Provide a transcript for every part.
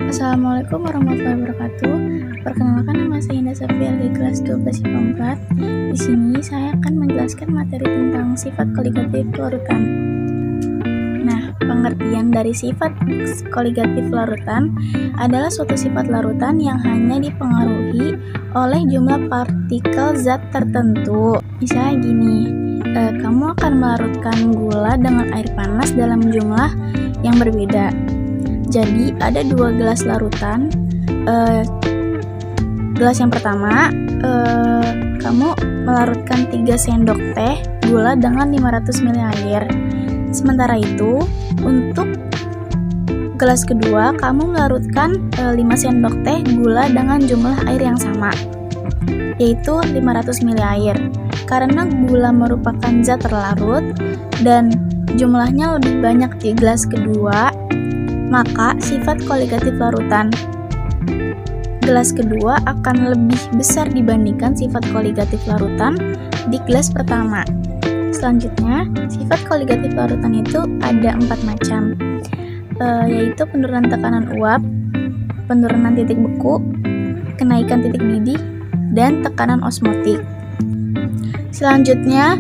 Assalamualaikum warahmatullahi wabarakatuh. Perkenalkan, nama saya Indah Safia dari kelas 12 IPA 4. Di sini saya akan menjelaskan materi tentang sifat koligatif larutan. Nah, pengertian dari sifat koligatif larutan adalah suatu sifat larutan yang hanya dipengaruhi oleh jumlah partikel zat tertentu. Misalnya gini, kamu akan melarutkan gula dengan air panas dalam jumlah yang berbeda. Jadi ada 2 gelas larutan. Gelas yang pertama, kamu melarutkan 3 sendok teh gula dengan 500 ml air. Sementara itu, untuk gelas kedua, kamu melarutkan 5 sendok teh gula dengan jumlah air yang sama, yaitu 500 ml air. Karena gula merupakan zat terlarut dan jumlahnya lebih banyak di gelas kedua, maka sifat koligatif larutan gelas kedua akan lebih besar dibandingkan sifat koligatif larutan di gelas pertama. Selanjutnya, sifat koligatif larutan itu ada 4 macam, yaitu penurunan tekanan uap, penurunan titik beku, kenaikan titik didih, dan tekanan osmotik. Selanjutnya,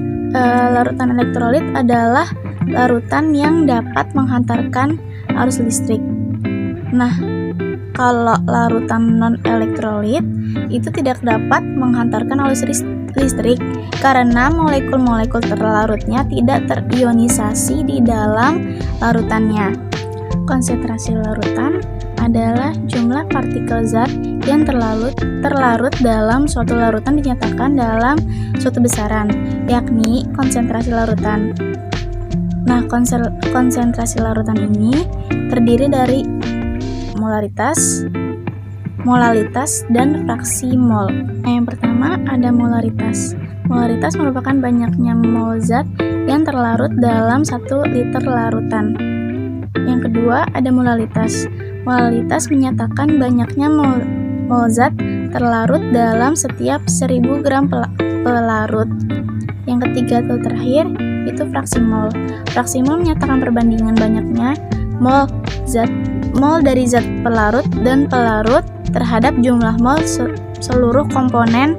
larutan elektrolit adalah larutan yang dapat menghantarkan arus listrik. Nah, kalau larutan non-elektrolit itu tidak dapat menghantarkan arus listrik karena molekul-molekul terlarutnya tidak terionisasi di dalam larutannya. Konsentrasi larutan adalah jumlah partikel zat yang terlarut dalam suatu larutan dinyatakan dalam suatu besaran, yakni konsentrasi larutan. Nah, konsentrasi larutan ini terdiri dari molaritas, molalitas, dan fraksi mol. Nah, yang pertama ada molaritas. Molaritas merupakan banyaknya mol zat yang terlarut dalam 1 liter larutan. Yang kedua ada molalitas. Molalitas menyatakan banyaknya mol zat terlarut dalam setiap 1000 gram pelarut. Yang ketiga atau terakhir itu fraksi mol. Fraksi mol menyatakan perbandingan banyaknya mol dari zat pelarut dan pelarut terhadap jumlah mol seluruh komponen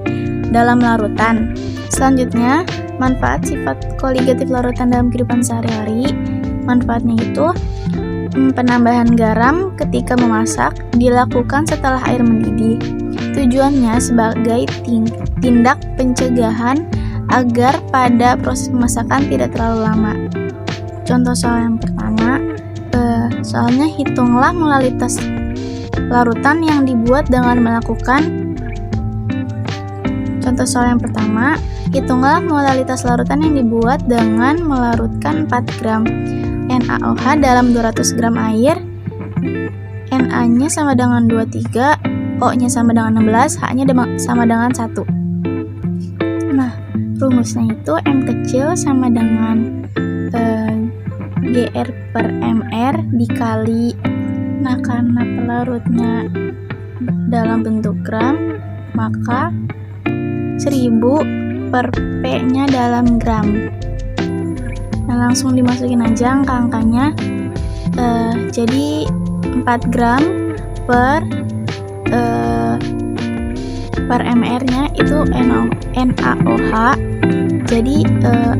dalam larutan. Selanjutnya, manfaat sifat koligatif larutan dalam kehidupan sehari-hari. Manfaatnya itu penambahan garam ketika memasak dilakukan setelah air mendidih. Tujuannya sebagai tindak pencegahan agar pada proses pemasakan tidak terlalu lama. Contoh soal yang pertama, soalnya hitunglah molalitas larutan yang dibuat dengan melakukan. Contoh soal yang pertama, hitunglah molalitas larutan yang dibuat dengan melarutkan 4 gram NaOH dalam 200 gram air. Na-nya sama dengan 23, O-nya sama dengan 16, H-nya sama dengan 1. Nah, rumusnya itu M kecil sama dengan GR per MR dikali. Nah, karena pelarutnya dalam bentuk gram, maka 1000 per P-nya dalam gram. Nah, langsung dimasukin aja angka-angkanya. Jadi 4 gram per MR-nya itu NaOH. Jadi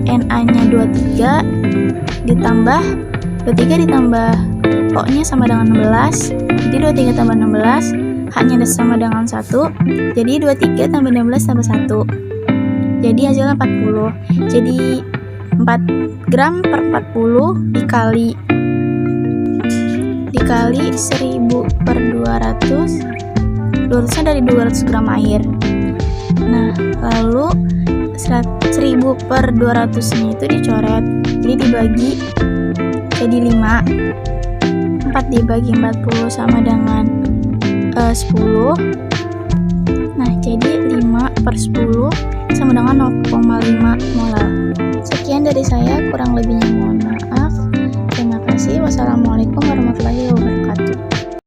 Na-nya 23 ditambah O-nya sama dengan 16. Jadi 23 tambah 16, H-nya sama dengan 1. Jadi 23 tambah 16 tambah 1. Jadi hasilnya 40. Jadi 4 gram per 40 dikali 1000 per 200. 200-nya dari 200 gram air. Nah, lalu 1000 per 200-nya itu dicoret. Jadi dibagi jadi 5. 4 dibagi 40 sama dengan 10. Nah, jadi 5 per 10 sama dengan 0,5 molar. Sekian dari saya, kurang lebihnya mohon maaf. Terima kasih. Wassalamualaikum warahmatullahi wabarakatuh.